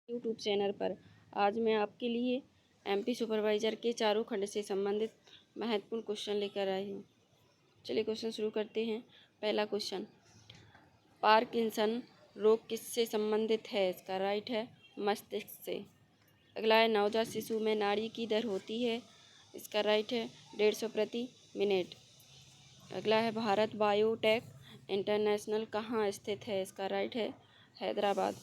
YouTube channel पर। आज मैं आपके लिए एमपी सुपरवाइजर के चारों खंड से संबंधित महत्वपूर्ण क्वेश्चन लेकर आई हूँ। चलिए क्वेश्चन शुरू करते हैं। पहला क्वेश्चन, पार्किंसन रोग किससे संबंधित है? इसका राइट है मस्तिष्क से। अगला है, नवजात शिशु में नाड़ी की दर होती है? इसका राइट है 150 प्रति मिनट। अगला है, भारत बायोटेक इंटरनेशनल कहाँ स्थित है? इसका राइट है हैदराबाद।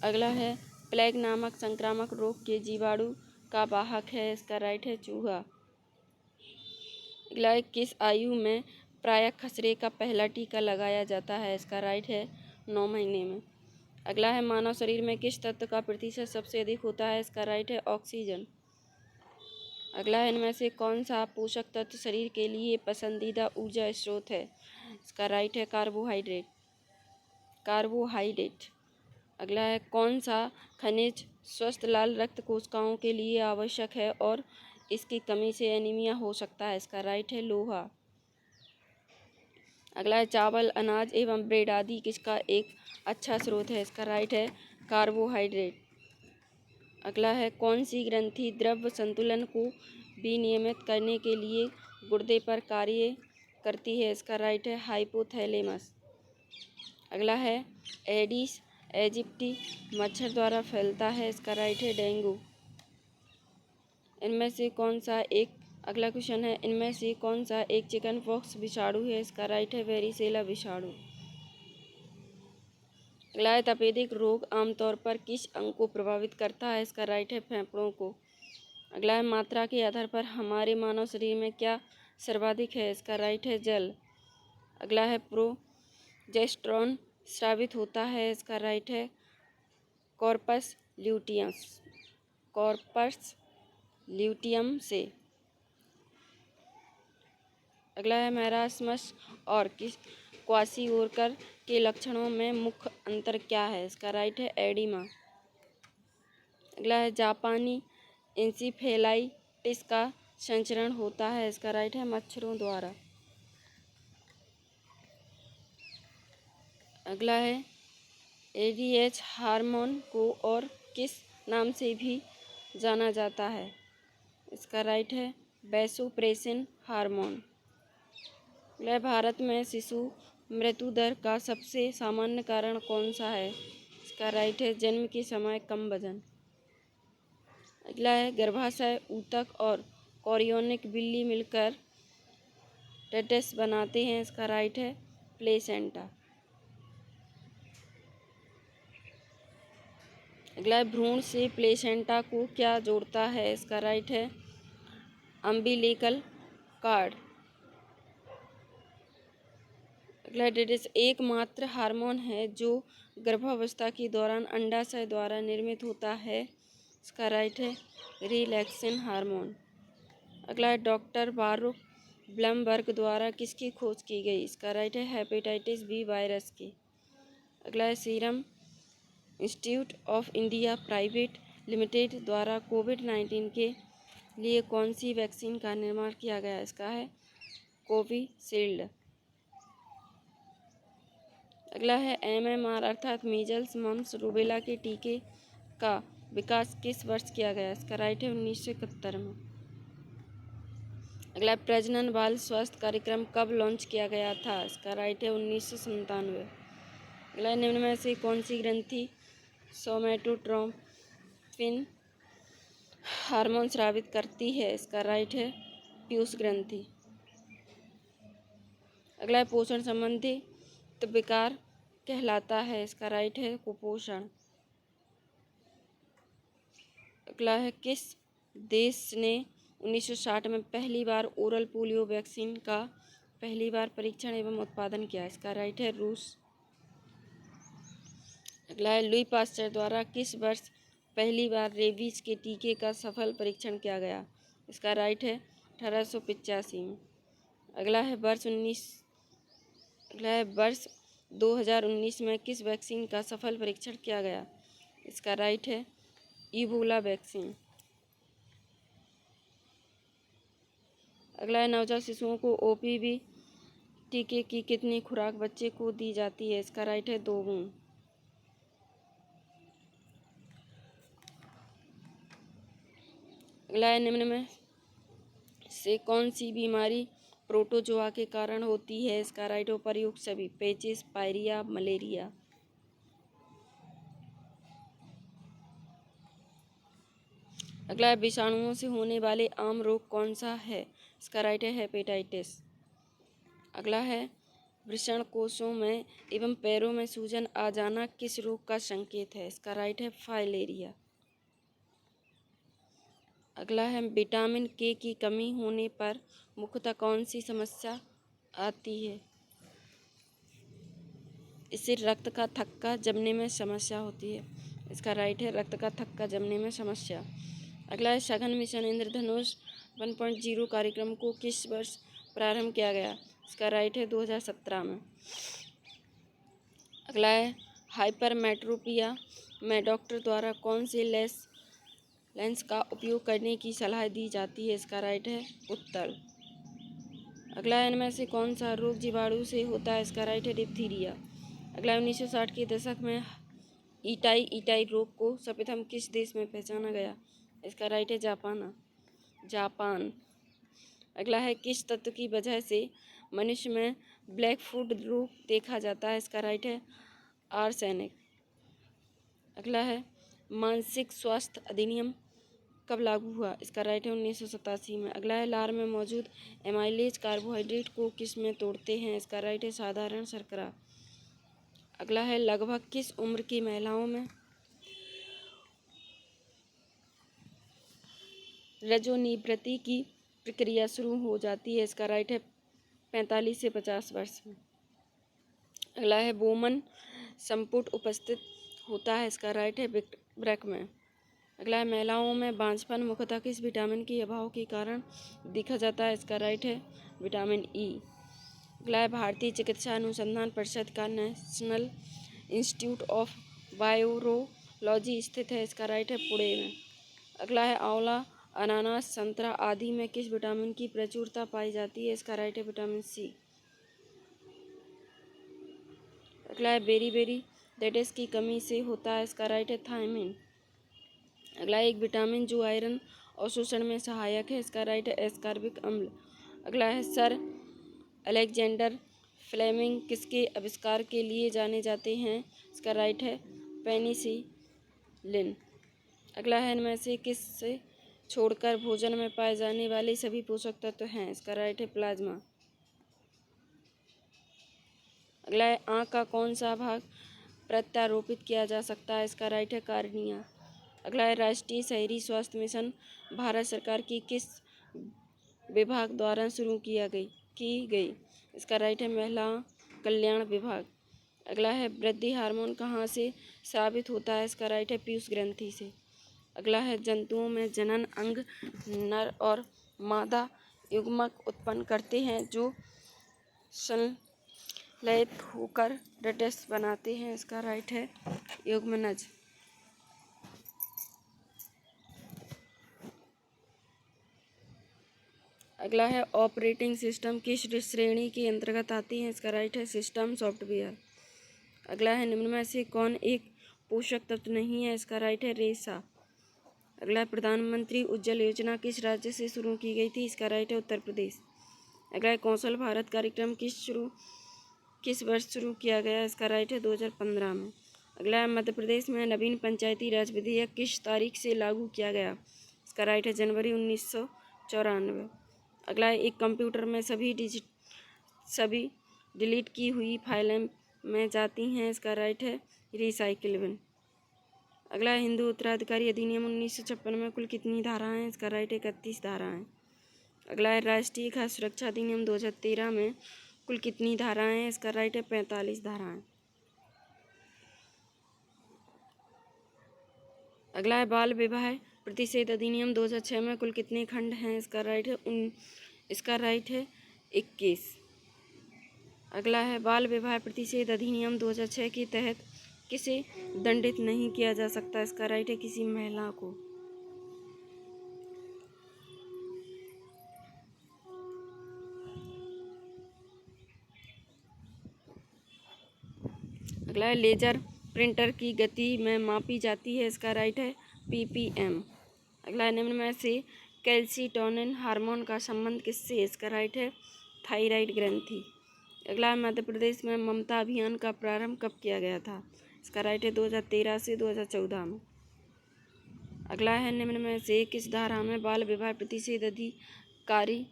अगला है, प्लेग नामक संक्रामक रोग के जीवाणु का वाहक है? इसका राइट है चूहा। अगला है, किस आयु में प्रायः खसरे का पहला टीका लगाया जाता है? इसका राइट है 9 महीने में। अगला है, मानव शरीर में किस तत्व का प्रतिशत सबसे अधिक होता है? इसका राइट है ऑक्सीजन। अगला है, इनमें से कौन सा पोषक तत्व शरीर के लिए पसंदीदा ऊर्जा स्रोत है? इसका राइट है कार्बोहाइड्रेट। अगला है, कौन सा खनिज स्वस्थ लाल रक्त कोशिकाओं के लिए आवश्यक है और इसकी कमी से एनीमिया हो सकता है? इसका राइट है लोहा। अगला है, चावल अनाज एवं ब्रेड आदि किसका एक अच्छा स्रोत है? इसका राइट है कार्बोहाइड्रेट। अगला है, कौन सी ग्रंथि द्रव्य संतुलन को विनियमित करने के लिए गुर्दे पर कार्य करती है? इसका राइट है हाइपोथैलेमस। अगला है, एडिस एजिप्टी मच्छर द्वारा फैलता है? इसका राइट है डेंगू। इनमें से कौन सा एक अगला क्वेश्चन है, इनमें से कौन सा एक चिकन पॉक्स विषाणु है? इसका राइट है वेरिसेला विषाणु। अगला है, तपेदिक रोग आमतौर पर किस अंग को प्रभावित करता है? इसका राइट है फेफड़ों को। अगला है, मात्रा के आधार पर हमारे मानव शरीर में क्या सर्वाधिक है? इसका राइट है जल। अगला है, प्रोजेस्टेरॉन स्रावित होता है? इसका राइट है कॉर्पस ल्यूटियम से। अगला है, मैरास्मस और क्वाशियोरकर के लक्षणों में मुख्य अंतर क्या है? इसका राइट है एडिमा। अगला है, जापानी इंसेफेलाइटिस का संचरण होता है? इसका राइट है मच्छरों द्वारा। अगला है, एडीएच हार्मोन को और किस नाम से भी जाना जाता है? इसका राइट है वैसोप्रेसिन हार्मोन। अगला, भारत में शिशु मृत्यु दर का सबसे सामान्य कारण कौन सा है? इसका राइट है जन्म के समय कम वजन। अगला है, गर्भाशय ऊतक और कोरियोनिक बिल्ली मिलकर टेटस बनाते हैं? इसका राइट है प्लेसेंटा। अगला है, भ्रूण से प्लेसेंटा को क्या जोड़ता है? इसका राइट है अम्बिलिकल कार्ड। अगला, टेटस एकमात्र हार्मोन है जो गर्भावस्था के दौरान अंडाशय द्वारा निर्मित होता है? इसका राइट है रिलैक्सिन हार्मोन। अगला है, डॉक्टर बारुक ब्लमबर्ग द्वारा किसकी खोज की गई? इसका राइट है हेपेटाइटिस बी वायरस की। अगला है, serum institute of India private limited द्वारा कोविड-19 के लिए कौन सी वैक्सीन का निर्माण किया गया? इसका है कोविशील्ड। अगला है, MMR अर्थात मीजल्स मम्प्स रूबेला के टीके का विकास किस वर्ष किया गया? इसका राइट है 1971 में। अगला, प्रजनन बाल स्वास्थ्य कार्यक्रम कब लॉन्च किया गया था? इसका राइट है 1997। अगला, निम्न में से कौन सी ग्रंथि सोमैटोट्रोपिन हार्मोन स्रावित करती है? इसका राइट है पीयूष ग्रंथि। अगला है, पोषण संबंधी विकार कहलाता है? इसका राइट है कुपोषण। अगला है, किस देश ने 1960 में पहली बार ओरल पोलियो वैक्सीन का पहली बार परीक्षण एवं उत्पादन किया? इसका राइट है रूस। अगला है, लुई पास्चर द्वारा किस वर्ष पहली बार रेबीज के टीके का सफल परीक्षण किया गया? इसका राइट है 1885 में। अगला है, वर्ष 2019 में किस वैक्सीन का सफल परीक्षण किया गया? इसका राइट है इबोला वैक्सीन। अगला है, नवजात शिशुओं को OPV टीके की कितनी खुराक बच्चे को दी जाती है? इसका राइट है 2 बूंद। अगला है निम्न में से कौन सी बीमारी प्रोटोजोआ के कारण होती है? इसका राइट है उपर्युक्त सभी। पेचिस, पायरिया, मलेरिया। अगला है विषाणुओं से होने वाले आम रोग कौन सा है? इसका राइट है हेपेटाइटिस। अगला है वृषण कोषों में एवं पैरों में सूजन आ जाना किस रोग का संकेत है? इसका राइट है फाइलेरिया। अगला है विटामिन के की कमी होने पर मुख्यतः कौन सी समस्या आती है? इससे रक्त का थक्का जमने में समस्या होती है। इसका राइट है रक्त का थक्का जमने में समस्या। अगला है सघन मिशन इंद्रधनुष 1.0 कार्यक्रम को किस वर्ष प्रारंभ किया गया? इसका राइट है 2017 में। अगला है हाइपरमेट्रोपिया में डॉक्टर द्वारा कौन से लेंस का उपयोग करने की सलाह दी जाती है? इसका राइट है उत्तल। अगला है इनमें से कौन सा रोग जीवाणु से होता है? इसका राइट है डिप्थीरिया। अगला 1960 के दशक में ईटाई रोग को सर्वप्रथम किस देश में पहचाना गया? इसका राइट है जापान। अगला है किस तत्व की वजह से मनुष्य में ब्लैक फूट रोग देखा जाता है? इसका राइट है आर्सेनिक। अगला है मानसिक स्वास्थ्य अधिनियम कब लागू हुआ? इसका राइट है 1987 में। अगला है लार में मौजूद एमाइलेज कार्बोहाइड्रेट को किस में तोड़ते हैं? इसका राइट है साधारण शर्करा। अगला है लगभग किस उम्र की महिलाओं में रजोनिवृत्ति की प्रक्रिया शुरू हो जाती है? इसका राइट है 45 से 50 वर्ष में। अगला है बोमन संपुट उपस्थित होता है? इसका राइट है वृक्क में। अगला है महिलाओं में बांझपन मुख्यतः किस विटामिन के अभाव के कारण देखा जाता है? इसका राइट है विटामिन ई। अगला है भारतीय चिकित्सा अनुसंधान परिषद का नेशनल इंस्टीट्यूट ऑफ वायरोलॉजी स्थित है? इसका राइट है पुणे में। अगला है आंवला, अनानास, संतरा आदि में किस विटामिन की प्रचुरता पाई जाती है? इसका राइट है विटामिन सी। अगला है बेरी डेटेस की कमी से होता है? इसका राइट है थायमिन। अगला एक विटामिन जो आयरन अवशोषण में सहायक है? इसका राइट है एस्कॉर्बिक अम्ल। अगला है सर अलेक्जेंडर फ्लेमिंग किसके आविष्कार के लिए जाने जाते हैं? इसका राइट है पेनिसिलिन। अगला है इनमें से किससे छोड़कर भोजन में पाए जाने वाले सभी पोषक तत्व हैं? इसका राइट है प्लाज्मा। अगला है आँख का कौन सा भाग प्रत्यारोपित किया जा सकता है? इसका राइट है कार्निया। अगला है राष्ट्रीय शहरी स्वास्थ्य मिशन भारत सरकार की किस विभाग द्वारा शुरू की गई? इसका राइट है महिला कल्याण विभाग। अगला है वृद्धि हार्मोन कहाँ से स्रावित होता है? इसका राइट है पीयूष ग्रंथि से। अगला है जंतुओं में जनन अंग नर और मादा युग्मक उत्पन्न करते हैं जो संलयित होकर डेटेस बनाते हैं? इसका राइट है युग्मनज। अगला है ऑपरेटिंग सिस्टम किस श्रेणी के अंतर्गत आती है? इसका राइट है सिस्टम सॉफ्टवेयर। अगला है निम्न में से कौन एक पोषक तत्व नहीं है? इसका राइट है रेशा। अगला है प्रधानमंत्री उज्ज्वल योजना किस राज्य से शुरू की गई थी? इसका राइट है उत्तर प्रदेश। अगला है कौशल भारत कार्यक्रम किस वर्ष शुरू किया गया? इसका राइट है 2015 में। अगला है मध्य प्रदेश में नवीन पंचायती राज विधेयक किस तारीख से लागू किया गया? इसका राइट है जनवरी 1994। अगला है एक कंप्यूटर में सभी डिलीट की हुई फाइलें में जाती हैं? इसका राइट है रिसाइकिल बिन। अगला है हिंदू उत्तराधिकारी अधिनियम 1956 में कुल कितनी धाराएं हैं? इसका राइट है 31 धाराएं। अगला है राष्ट्रीय खाद्य सुरक्षा अधिनियम 2013 में कुल कितनी धाराएं हैं? इसका राइट है 45 धाराएं। अगला है बाल विवाह प्रतिषेध अधिनियम 2006 में कुल कितने खंड हैं? इसका राइट है 21। अगला है बाल विवाह प्रतिषेध अधिनियम 2006 के तहत किसे दंडित नहीं किया जा सकता? इसका राइट है किसी महिला को। अगला है लेजर प्रिंटर की गति में मापी जाती है? इसका राइट है ppm। अगला है निम्न में से कैल्सिटोनिन हार्मोन का संबंध किससे? इसका राइट है थायराइड ग्रंथि। अगला है मध्य प्रदेश में ममता अभियान का प्रारंभ कब किया गया था? इसका राइट है 2013 से 2014 में। अगला है निम्न में से किस धारा में बाल विवाह प्रतिषेध अधिकारी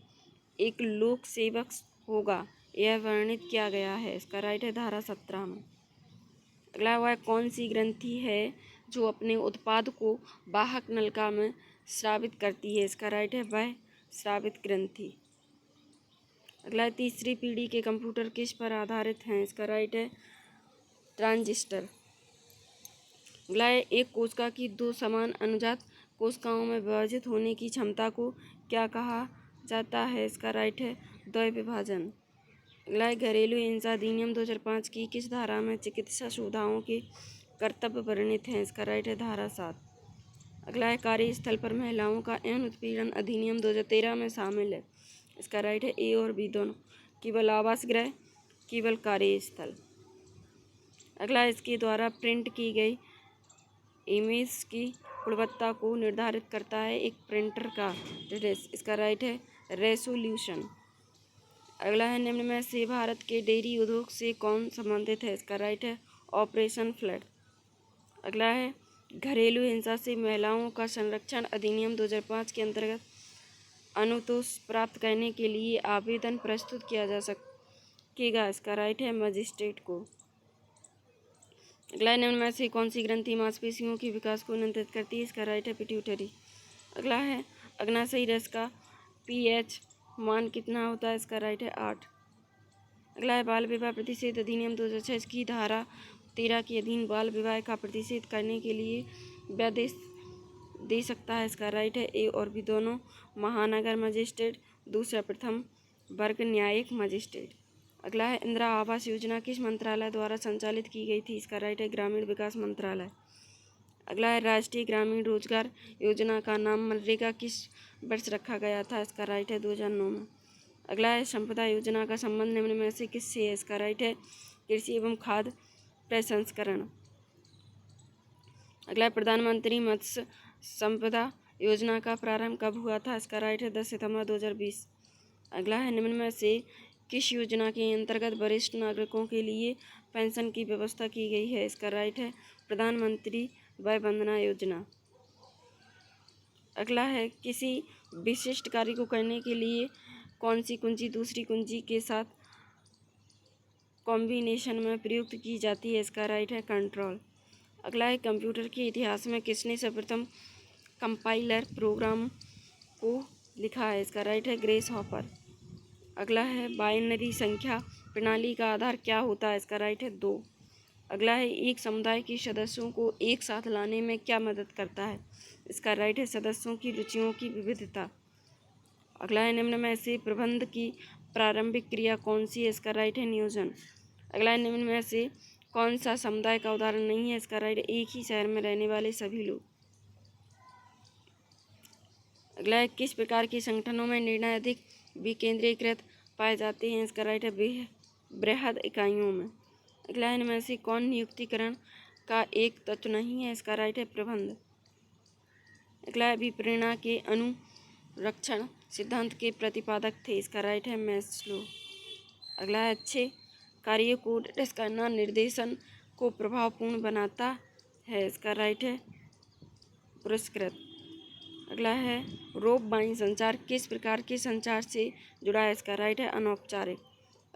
एक लोक सेवक होगा यह वर्णित किया गया है? इसका राइट है धारा 17 में। अगला वह कौन सी ग्रंथि है जो अपने उत्पाद को वाहक नलिका में स्रावित करती है? इसका राइट है वह स्रावित ग्रंथि। अगला तीसरी पीढ़ी के कंप्यूटर किस पर आधारित हैं? इसका राइट है ट्रांजिस्टर। अगला एक कोशिका की दो समान अनुजात कोशिकाओं में विभाजित होने की क्षमता को क्या कहा जाता है? इसका राइट है द्वैविभाजन। अगला घरेलू हिंसा अधिनियम 2005 की किस धारा में चिकित्सा सुविधाओं के कर्तव्य वर्णित हैं? इसका राइट है धारा 7। अगला है कार्यस्थल पर महिलाओं का यौन उत्पीड़न अधिनियम 2013 में शामिल है? इसका राइट है ए और बी दोनों। केवल आवास गृह, केवल कार्यस्थल। अगला इसके द्वारा प्रिंट की गई इमेज की गुणवत्ता को निर्धारित करता है एक प्रिंटर का डिटेल्स। इसका राइट है रेसोल्यूशन। अगला है निम्न में से भारत के डेयरी उद्योग से कौन संबंधित है? इसका राइट है ऑपरेशन फ्लड। अगला है घरेलू हिंसा से महिलाओं का संरक्षण अधिनियम 2005 के अंतर्गत अनुतोष प्राप्त करने के लिए आवेदन प्रस्तुत किया जा सकेगा? इसका राइट है मजिस्ट्रेट को। अगला निम्न में से कौन सी ग्रंथि मांसपेशियों के विकास को नियंत्रित करती है? इसका राइट है पिट्यूटरी। अगला है अग्नाशयी रस का पीएच मान कितना होता है? इसका राइट है 8। अगला है बाल विवाह प्रतिषेध अधिनियम 2006 की धारा 13 के अधीन बाल विवाह का प्रतिषेध करने के लिए व्यादेश दे सकता है? इसका राइट है ए और बी दोनों महानगर मजिस्ट्रेट, दूसरा प्रथम वर्ग न्यायिक मजिस्ट्रेट। अगला है इंदिरा आवास योजना किस मंत्रालय द्वारा संचालित की गई थी? इसका राइट है ग्रामीण विकास मंत्रालय। अगला है राष्ट्रीय ग्रामीण रोजगार योजना का नाम मनरेगा किस वर्ष रखा गया था? इसका राइट है 2009 में। अगला है संपदा योजना का संबंध निम्न में से किससे है? इसका राइट है कृषि एवं खाद्य प्रसंस्करण। अगला है प्रधानमंत्री मत्स्य संपदा योजना का प्रारंभ कब हुआ था? इसका राइट है 10 सितंबर 2020। अगला है निम्न में से किस योजना के अंतर्गत वरिष्ठ नागरिकों के लिए पेंशन की व्यवस्था की गई है? इसका राइट है प्रधानमंत्री वय वंदना योजना। अगला है किसी विशिष्ट कार्य को करने के लिए कौन सी कुंजी दूसरी कुंजी के साथ कॉम्बिनेशन में प्रयुक्त की जाती है? इसका राइट है कंट्रोल। अगला है कंप्यूटर के इतिहास में किसने सर्वप्रथम कंपाइलर प्रोग्राम को लिखा है? इसका राइट है ग्रेस हॉपर। अगला है बाइनरी संख्या प्रणाली का आधार क्या होता है? इसका राइट है 2। अगला है एक समुदाय के सदस्यों को एक साथ लाने में क्या मदद करता है? इसका राइट है सदस्यों की रुचियों की विविधता। अगला है निम्न में से प्रबंध की प्रारंभिक क्रिया कौन सी है? इसका राइट है नियोजन। अगला है निम्न में से कौन सा समुदाय का उदाहरण नहीं है? इसका राइट एक ही शहर में रहने वाले सभी लोग। अगला है किस प्रकार के संगठनों में निर्णय अधिक विकेंद्रीकृत पाए जाते हैं? इसका राइट है बृहद इकाइयों में। अगला है इनमें से कौन नियुक्तिकरण का एक तत्व नहीं है? इसका राइट है प्रबंध। अगला है विप्रेरणा के अनुरक्षण सिद्धांत के प्रतिपादक थे? इसका राइट है मैस्लो। अगला है अच्छे कार्य को डिस्कस करना निर्देशन को प्रभावपूर्ण बनाता है? इसका राइट है पुरस्कृत। अगला है रोप बाई संचार किस प्रकार के संचार से जुड़ा है? इसका राइट है अनौपचारिक।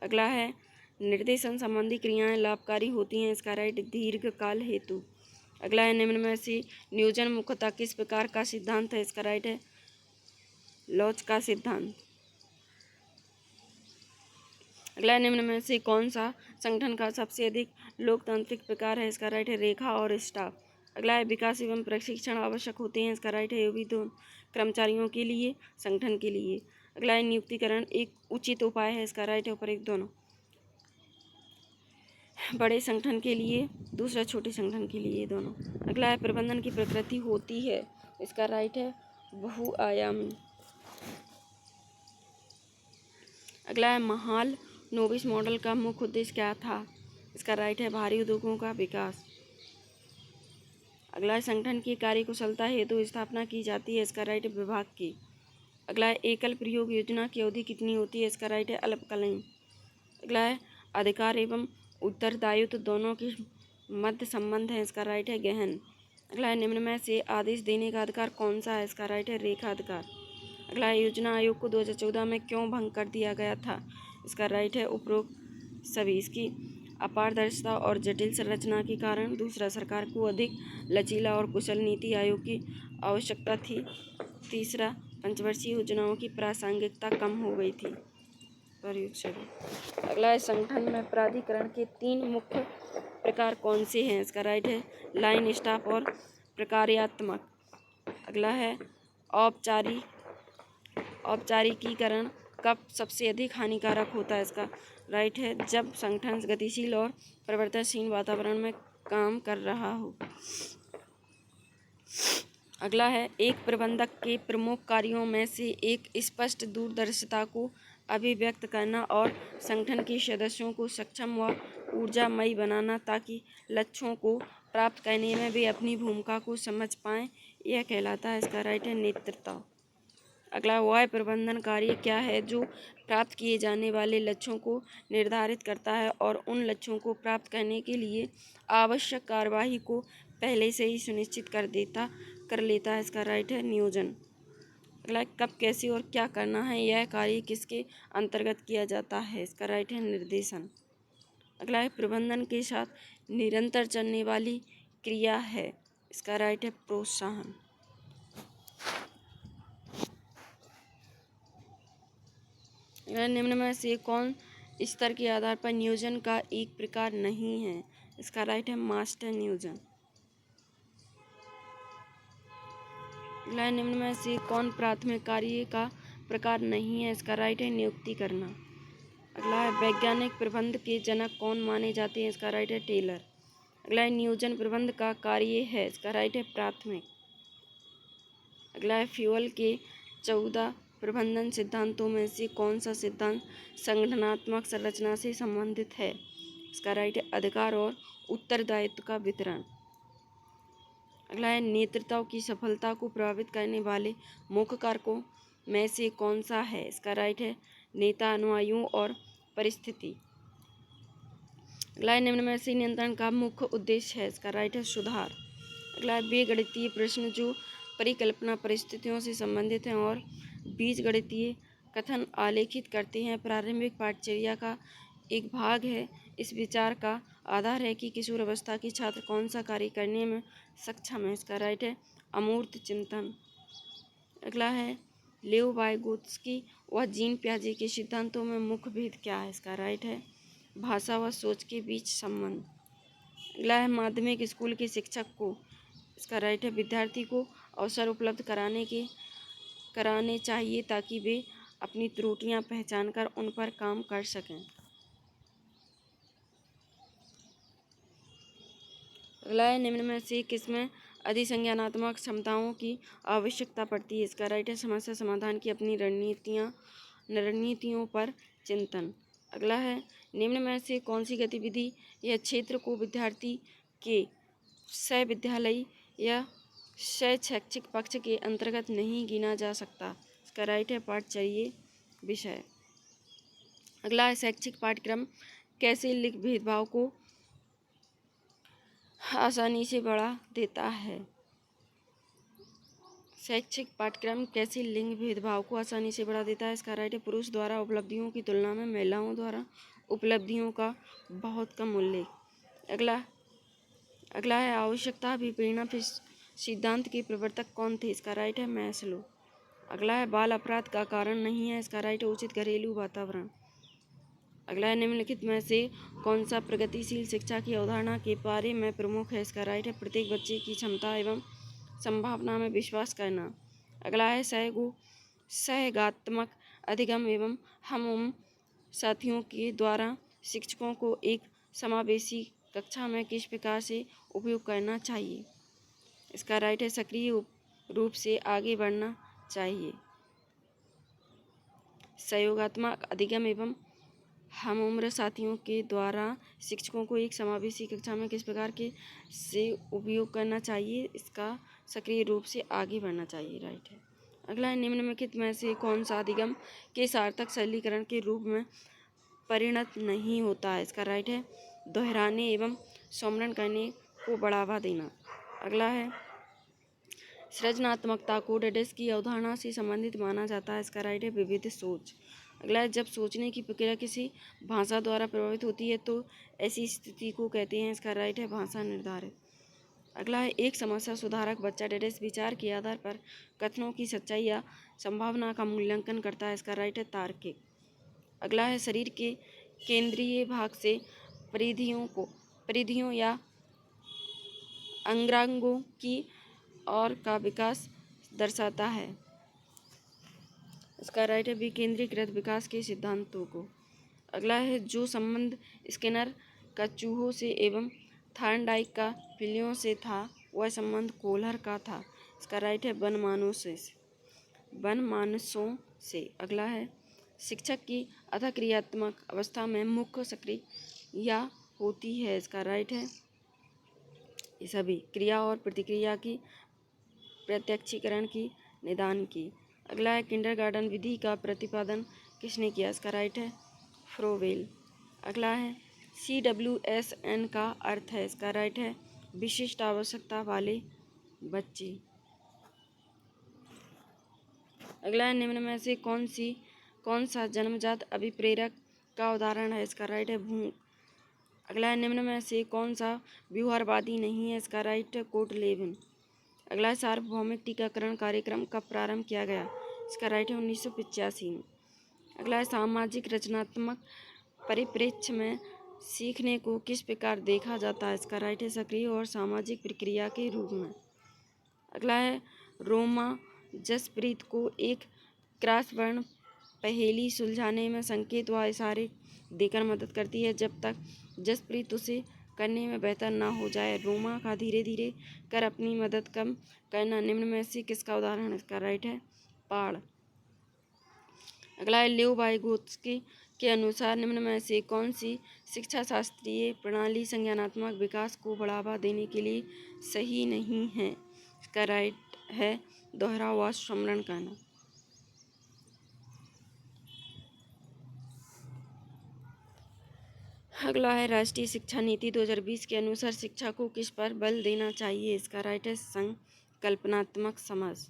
अगला है निर्देशन संबंधी क्रियाएं लाभकारी होती हैं? इसका राइट दीर्घकाल हेतु। अगला है निम्न में से नियोजन मुख्यतः किस प्रकार का सिद्धांत है? इसका राइट है लॉच का सिद्धांत। अगला निम्न में से कौन सा संगठन का सबसे अधिक लोकतांत्रिक प्रकार है? इसका राइट है रेखा और स्टाफ। अगला है विकास एवं प्रशिक्षण आवश्यक होते हैं? इसका राइट है भी दोनों कर्मचारियों के लिए संगठन के लिए। अगला है नियुक्तिकरण एक उचित उपाय है? इसका राइट है ऊपर एक दोनों बड़े संगठन के लिए दूसरा छोटे संगठन के लिए दोनों। अगला है प्रबंधन की प्रकृति होती है? इसका राइट है बहुआयामी। अगला है महाल नोबिस मॉडल का मुख्य उद्देश्य क्या था? इसका राइट है भारी उद्योगों का विकास। अगला है संगठन की कार्यकुशलता हेतु स्थापना की जाती है? इसका राइट है विभाग की। अगला है एकल प्रयोग योजना की अवधि कितनी होती है? इसका राइट है अल्पकालीन। अगला है अधिकार एवं उत्तरदायित्व दोनों के मध्य संबंध है। इसका राइट है गहन। अगला है निम्न में से आदेश देने का अधिकार कौन सा है? इसका राइट है रेखा अधिकार। अगला है योजना आयोग को 2014 में क्यों भंग कर दिया गया था? इसका राइट है उपरोक्त सभी। इसकी अपारदर्शिता और जटिल संरचना के कारण। दूसरा, सरकार को अधिक लचीला और कुशल नीति आयोग की आवश्यकता थी। तीसरा, पंचवर्षीय योजनाओं की प्रासंगिकता कम हो गई थी। अगला है संगठन में प्राधिकरण के 3 मुख्य प्रकार कौन से हैं? इसका राइट है लाइन स्टाफ और प्रकार्यात्मक। अगला है औपचारिकीकरण कब सबसे अधिक हानिकारक होता है? इसका राइट है जब संगठन गतिशील और परिवर्तनशील वातावरण में काम कर रहा हो। अगला है एक प्रबंधक के प्रमुख कार्यों में से एक स्पष्ट दूरदर्शिता को अभिव्यक्त करना और संगठन के सदस्यों को सक्षम व ऊर्जामयी बनाना ताकि लक्ष्यों को प्राप्त करने में वे अपनी भूमिका को समझ पाएं, यह कहलाता है। इसका राइट है नेतृत्व। अगला वह प्रबंधन कार्य क्या है जो प्राप्त किए जाने वाले लक्ष्यों को निर्धारित करता है और उन लक्ष्यों को प्राप्त करने के लिए आवश्यक कार्यवाही को पहले से ही सुनिश्चित कर लेता है। इसका राइट है नियोजन। अगला कब, कैसे और क्या करना है, यह कार्य किसके अंतर्गत किया जाता है? इसका राइट है निर्देशन। अगला है प्रबंधन के साथ निरंतर चलने वाली क्रिया है। इसका राइट है प्रोत्साहन। निम्न में से कौन स्तर के आधार पर नियोजन का एक प्रकार नहीं है? इसका राइट है मास्टर नियोजन। अगला निम्न में से कौन प्राथमिक कार्य का प्रकार नहीं है? इसका राइट है नियुक्ति करना। अगला है वैज्ञानिक प्रबंध के जनक कौन माने जाते हैं? इसका राइट है टेलर। अगला है नियोजन प्रबंध का कार्य है। इसका राइट है प्राथमिक। अगला है फ्यूल के 14 प्रबंधन सिद्धांतों में से कौन सा सिद्धांत संगठनात्मक संरचना से संबंधित है? इसका राइट है अधिकार और उत्तरदायित्व का वितरण। अगला है नेतृत्व की सफलता को प्रभावित करने वाले मुख्य कारकों में से कौन सा है? इसका राइट है नेता, अनुयायियों और परिस्थिति। अगला है निम्न में से नियंत्रण का मुख्य उद्देश्य है? इसका राइट है सुधार। अगला है वे गणितीय प्रश्न जो परिकल्पना परिस्थितियों से संबंधित हैं और बीजगणितीय कथन आलेखित करते हैं प्रारंभिक पाठचर्या का एक भाग है। इस विचार का आधार है कि किशोर अवस्था के छात्र कौन सा कार्य करने में सक्षम है। इसका राइट है अमूर्त चिंतन। अगला है लेओ वाइगोत्स्की व जीन पियाजे के सिद्धांतों में मुख्य भेद क्या है? इसका राइट है भाषा व सोच के बीच संबंध। अगला है माध्यमिक स्कूल के शिक्षक को, इसका राइट है विद्यार्थी को अवसर उपलब्ध कराने चाहिए ताकि वे अपनी त्रुटियां पहचानकर उन पर काम कर सकें। अगला है निम्न में से किसमें अधिसंज्ञानात्मक क्षमताओं की आवश्यकता पड़ती है? इसका राइट है समस्या समाधान की अपनी रणनीतियों पर चिंतन। अगला है निम्न में से कौन सी गतिविधि या क्षेत्र को विद्यार्थी के सविद्यालयी या शैक्षिक पक्ष के अंतर्गत नहीं गिना जा सकता? इसका राइट है पाठचर्या विषय। अगला है शैक्षिक पाठ्यक्रम कैसे लिंग भेदभाव को आसानी से बढ़ा देता है? शैक्षिक पाठ्यक्रम कैसे लिंग भेदभाव को आसानी से बढ़ा देता है? इसका राइट है पुरुष द्वारा उपलब्धियों की तुलना में महिलाओं द्वारा उपलब्धियों का बहुत कम उल्लेख। अगला है आवश्यकता अभिप्रेरणा सिद्धांत के प्रवर्तक कौन थे? इसका राइट है मैस्लो। अगला है बाल अपराध का कारण नहीं है? इसका राइट है उचित घरेलू वातावरण। अगला है निम्नलिखित में से कौन सा प्रगतिशील शिक्षा की अवधारणा के बारे में प्रमुख है? इसका राइट है प्रत्येक बच्चे की क्षमता एवं संभावना में विश्वास करना। अगला है सहगात्मक अधिगम एवं हम साथियों के द्वारा शिक्षकों को एक समावेशी कक्षा में किस प्रकार से उपयोग करना चाहिए? इसका राइट है सक्रिय रूप से आगे बढ़ना चाहिए। सहयोगात्मक अधिगम एवं हम उम्र साथियों के द्वारा शिक्षकों को एक समावेशी कक्षा में किस प्रकार के से उपयोग करना चाहिए? इसका सक्रिय रूप से आगे बढ़ना चाहिए, राइट है। अगला है निम्नलिखित में से कौन सा अधिगम के सार्थक सरलीकरण के रूप में परिणत नहीं होता है। इसका राइट है दोहराने एवं स्मरण करने को बढ़ावा देना। अगला है सृजनात्मकता को डेडेस की अवधारणा से संबंधित माना जाता है। इसका राइट है विविध सोच। अगला है जब सोचने की प्रक्रिया किसी भाषा द्वारा प्रभावित होती है तो ऐसी स्थिति को कहते हैं। इसका राइट है भाषा निर्धारित। अगला है एक समस्या सुधारक बच्चा डेडेस विचार के आधार पर कथनों की सच्चाई या संभावना का मूल्यांकन करता है। इसका राइट है तार्किक। अगला है शरीर के केंद्रीय भाग से परिधियों या अंगांगों की और का विकास दर्शाता है। इसका राइट है विकेंद्रीकृत विकास के सिद्धांतों को। अगला है जो संबंध स्किनर का चूहों से एवं थॉर्नडाइक का बिल्लियों से था वह संबंध कोहलर का था। इसका राइट है वनमानुषों से। अगला है शिक्षक की अतः क्रियात्मक अवस्था में मुख्य सक्रिया होती है। इसका राइट है ये सभी क्रिया और प्रतिक्रिया की प्रत्यक्षीकरण की निदान की। अगला है किंडरगार्टन विधि का प्रतिपादन किसने किया। इसका राइट है फ्रोवेल। अगला है CWSN का अर्थ है। इसका राइट है विशिष्ट आवश्यकता वाले बच्चे। अगला है निम्न में से कौन सा जन्मजात अभिप्रेरक का उदाहरण है। इसका राइट है भूख। अगला है निम्न में से कौन सा व्यवहारवादी नहीं है। इसका राइट है कोटलेवन। अगला है सार्वभौमिक टीकाकरण कार्यक्रम कब प्रारंभ किया गया। इसका राइट है 1985 में। अगला है सामाजिक रचनात्मक परिप्रेक्ष्य में सीखने को किस प्रकार देखा जाता है। इसका राइट है सक्रिय और सामाजिक प्रक्रिया के रूप में। अगला है रोमा जसप्रीत को एक क्रॉसवर्ड पहेली सुलझाने में संकेत व इशारे देकर मदद करती है जब तक जसप्रीत उसे करने में बेहतर ना हो जाए। रोमा का धीरे धीरे कर अपनी मदद कम करना निम्न में से किसका उदाहरण है। इसका राइट है पाड़। अगला है लेव वाइगोत्स्की के अनुसार निम्न में से कौन सी शिक्षा शास्त्रीय प्रणाली संज्ञानात्मक विकास को बढ़ावा देने के लिए सही नहीं है। इसका राइट है दोहराव व स्मरण करना। अगला है राष्ट्रीय शिक्षा नीति 2020 के अनुसार शिक्षा को किस पर बल देना चाहिए। इसका राइट है संकल्पनात्मक समझ।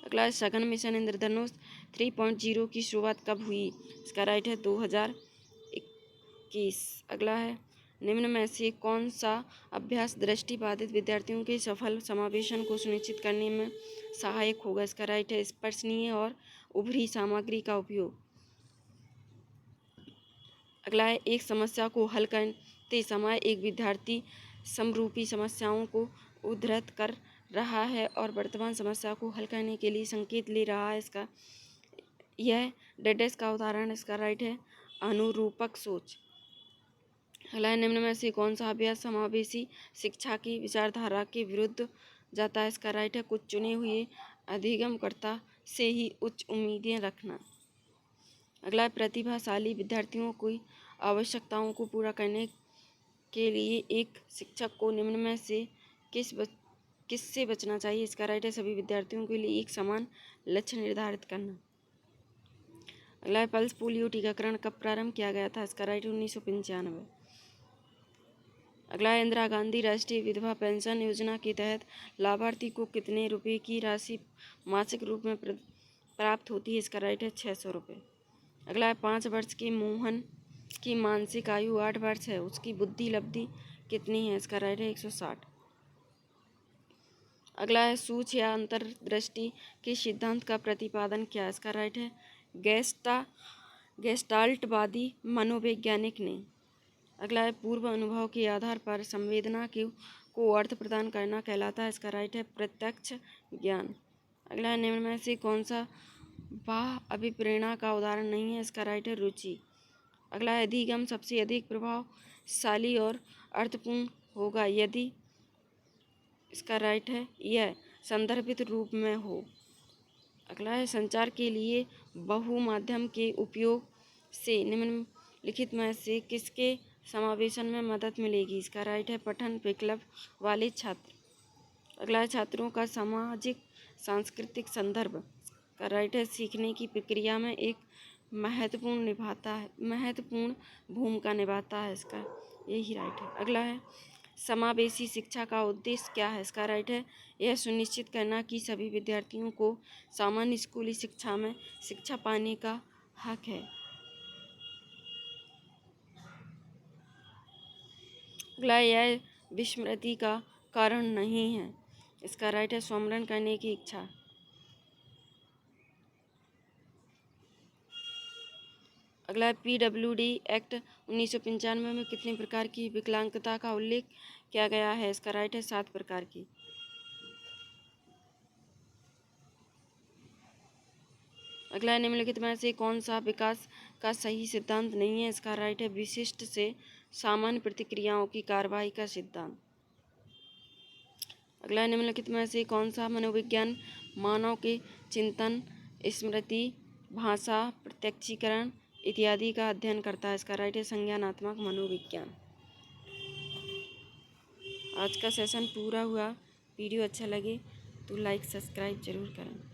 अगला है सघन मिशन इंद्रधनुष 3.0 की शुरुआत कब हुई। इसका राइट है 2021। अगला है निम्न में से कौन सा अभ्यास दृष्टिबाधित विद्यार्थियों के सफल समावेशन को सुनिश्चित करने में सहायक होगा। इसका राइट है स्पर्शनीय और उभरी सामग्री का उपयोग। अगला है एक समस्या को हल करते समय एक विद्यार्थी समरूपी समस्याओं को उद्धृत कर रहा है और वर्तमान समस्या को हल करने के लिए संकेत ले रहा है। इसका यह डेडेस का उदाहरण। इसका राइट है अनुरूपक सोच। अगला है निम्न में से कौन सा अभ्यास समावेशी शिक्षा की विचारधारा के विरुद्ध जाता है। इसका राइट है कुछ चुने हुए अधिगमकर्ता से ही उच्च उम्मीदें रखना। अगला है प्रतिभाशाली विद्यार्थियों की आवश्यकताओं को पूरा करने के लिए एक शिक्षक को निम्न में से किससे बचना चाहिए। इसका राइट है सभी विद्यार्थियों के लिए एक समान लक्ष्य निर्धारित करना। अगला है पल्स पोलियो टीकाकरण कब प्रारंभ किया गया था। इसका राइट है 1995। अगला है इंदिरा गांधी राष्ट्रीय विधवा पेंशन योजना के तहत लाभार्थी को कितने रुपए की राशि मासिक रूप में प्राप्त होती है। इसका राइट है 600 रुपये। अगला है 5 वर्ष के मोहन की मानसिक आयु 8 वर्ष है, उसकी बुद्धि लब्धि कितनी है। इसका राइट है 160। अगला है सूच या अंतर्दृष्टि के सिद्धांत का प्रतिपादन किया। इसका राइट है गेस्टाल्टवादी मनोवैज्ञानिक ने। अगला है पूर्व अनुभव के आधार पर संवेदना को अर्थ प्रदान करना कहलाता है। इसका राइट है प्रत्यक्ष ज्ञान। अगला है निम्न में से कौन सा बाह्य अभिप्रेरणा का उदाहरण नहीं है। इसका राइट है रुचि। अगला है अधिगम सबसे अधिक प्रभावशाली और अर्थपूर्ण होगा यदि। इसका राइट है यह संदर्भित रूप में हो। अगला है संचार के लिए बहुमाध्यम के उपयोग से निम्नलिखित में से किसके समावेशन में मदद मिलेगी। इसका राइट है पठन विकल्प वाले छात्र। अगला है छात्रों का सामाजिक सांस्कृतिक संदर्भ। का राइट है सीखने की प्रक्रिया में एक महत्वपूर्ण भूमिका निभाता है। इसका यही राइट है। अगला है समावेशी शिक्षा का उद्देश्य क्या है। इसका राइट है यह सुनिश्चित करना कि सभी विद्यार्थियों को सामान्य स्कूली शिक्षा में शिक्षा पाने का हक है। अगला यह विस्मृति का कारण नहीं है। इसका राइट है स्मरण करने की इच्छा। अगला है PWD एक्ट 1995 में कितने प्रकार की विकलांगता का उल्लेख किया गया है। इसका राइट है 7 प्रकार की। अगला है निम्नलिखित में से कौन सा विकास का सही सिद्धांत नहीं है। इसका राइट है विशिष्ट से सामान्य प्रतिक्रियाओं की कार्रवाई का सिद्धांत। अगला है निम्नलिखित में से कौन सा मनोविज्ञान मानव के चिंतन, स्मृति, भाषा, प्रत्यक्षीकरण इत्यादि का अध्ययन करता है। इसका राइट है संज्ञानात्मक मनोविज्ञान। आज का सेशन पूरा हुआ। वीडियो अच्छा लगे तो लाइक सब्सक्राइब जरूर करें।